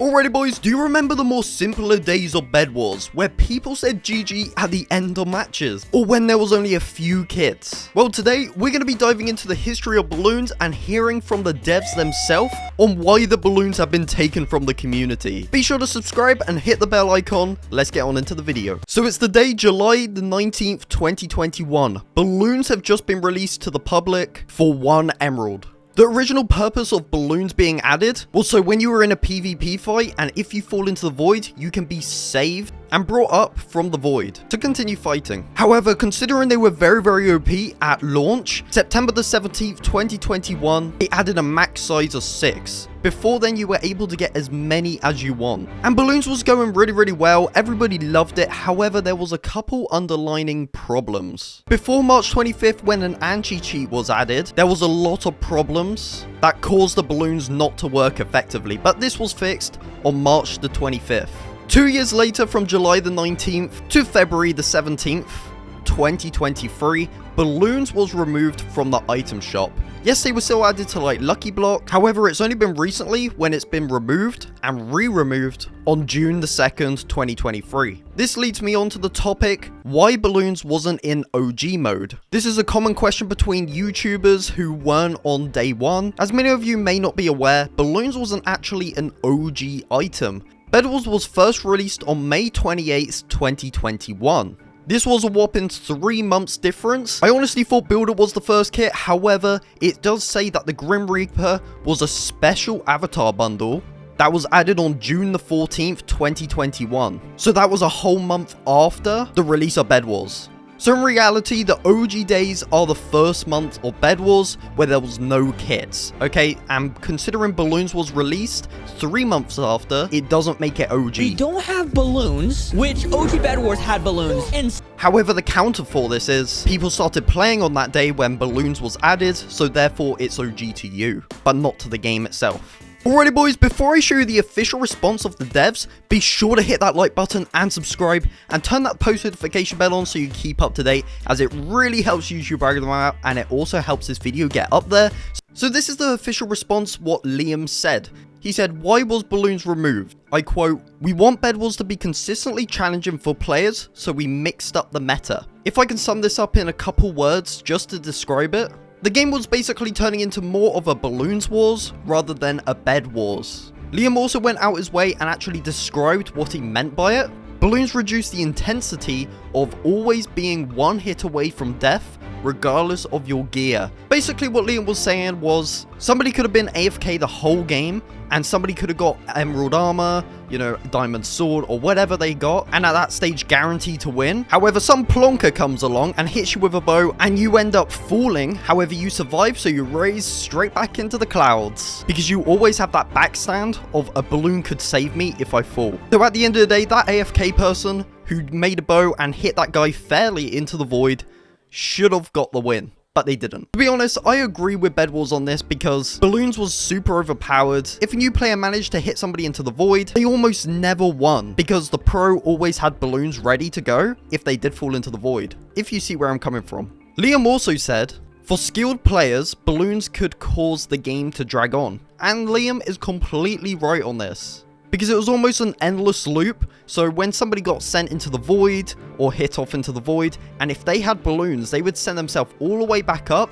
Alrighty boys, do you remember the more simpler days of Bed Wars, where people said GG at the end of matches, or when there was only a few kits? Well, today, we're going to be diving into the history of balloons and hearing from the devs themselves on why the balloons have been taken from the community. Be sure to subscribe and hit the bell icon. Let's get on into the video. So it's the day July the 19th, 2021. Balloons have just been released to the public for 1 emerald. The original purpose of balloons being added was so when you were in a PvP fight and if you fall into the void, you can be saved and brought up from the void to continue fighting. However, considering they were very OP at launch, September the 17th, 2021, they added a max size of 6. Before then, you were able to get as many as you want. And balloons was going really well, everybody loved it, however there was a couple underlining problems. Before March 25th, when an anti-cheat was added, there was a lot of problems that caused the balloons not to work effectively, but this was fixed on March the 25th. 2 years later, from July the 19th to February the 17th, 2023, balloons was removed from the item shop. Yes, they were still added to like Lucky Block, however it's only been recently when it's been removed and re-removed on June the 2nd, 2023. This leads me on to the topic, why balloons wasn't in OG mode. This is a common question between YouTubers who weren't on day one. As many of you may not be aware, balloons wasn't actually an OG item. Bed Wars was first released on May 28th, 2021. This was a whopping 3 months difference. I honestly thought Builder was the first kit, however, it does say that the Grim Reaper was a special avatar bundle that was added on June the 14th, 2021. So that was a whole month after the release of Bed Wars. So in reality, the OG days are the first month of Bed Wars where there was no kits, okay? And considering Balloons was released 3 months after, it doesn't make it OG. We don't have balloons, which OG Bed Wars had balloons. And however, the counter for this is people started playing on that day when Balloons was added, so therefore it's OG to you, but not to the game itself. Alrighty boys, before I show you the official response of the devs, be sure to hit that like button and subscribe and turn that post notification bell on so you keep up to date, as it really helps YouTube algorithm out and it also helps this video get up there. So this is the official response, what Liam said. He said, why was balloons removed? I quote, we want Bed Wars to be consistently challenging for players, so we mixed up the meta. If I can sum this up in a couple words just to describe it, the game was basically turning into more of a Balloons Wars rather than a Bed Wars. Liam also went out his way and actually described what he meant by it. Balloons reduced the intensity of always being 1 hit away from death regardless of your gear. Basically what Liam was saying was somebody could have been AFK the whole game and somebody could have got emerald armor, you know, diamond sword or whatever they got, and at that stage guaranteed to win. However, some plonker comes along and hits you with a bow and you end up falling. However, you survive, so you raise straight back into the clouds because you always have that backstand of a balloon could save me if I fall. So at the end of the day, that AFK person who made a bow and hit that guy fairly into the void should have got the win, but they didn't. To be honest, I agree with Bed Wars on this because balloons was super overpowered. If a new player managed to hit somebody into the void, they almost never won because the pro always had balloons ready to go if they did fall into the void, if you see where I'm coming from. Liam also said, for skilled players, balloons could cause the game to drag on. And Liam is completely right on this, because it was almost an endless loop. So when somebody got sent into the void or hit off into the void, and if they had balloons, they would send themselves all the way back up,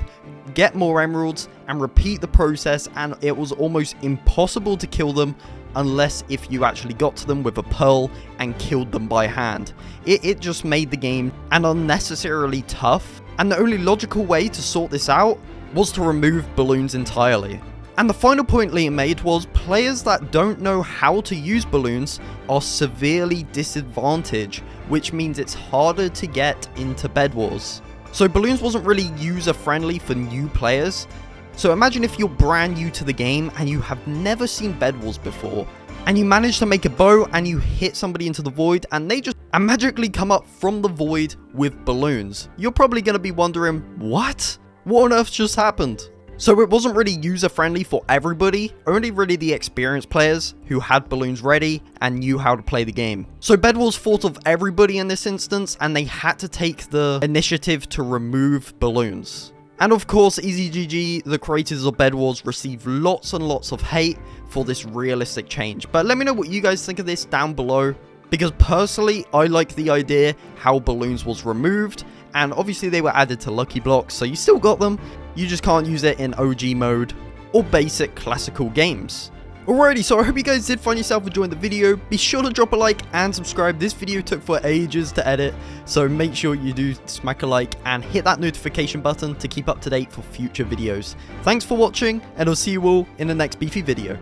get more emeralds, and repeat the process, and it was almost impossible to kill them unless if you actually got to them with a pearl and killed them by hand. It just made the game an unnecessarily tough, and the only logical way to sort this out was to remove balloons entirely. And the final point Liam made was players that don't know how to use balloons are severely disadvantaged, which means it's harder to get into Bed Wars. So balloons wasn't really user friendly for new players. So imagine if you're brand new to the game and you have never seen Bed Wars before, and you manage to make a bow and you hit somebody into the void and they just magically come up from the void with balloons. You're probably going to be wondering, what? What on earth just happened? So it wasn't really user-friendly for everybody, only really the experienced players who had balloons ready and knew how to play the game. So Bed Wars thought of everybody in this instance, and they had to take the initiative to remove balloons. And of course, EasyGG, the creators of Bedwars, received lots and lots of hate for this realistic change. But let me know what you guys think of this down below, because personally, I like the idea how balloons was removed, and obviously they were added to Lucky Blocks, so you still got them, you just can't use it in OG mode or basic classical games. Alrighty, so I hope you guys did find yourself enjoying the video. Be sure to drop a like and subscribe. This video took for ages to edit, so make sure you do smack a like and hit that notification button to keep up to date for future videos. Thanks for watching, and I'll see you all in the next beefy video.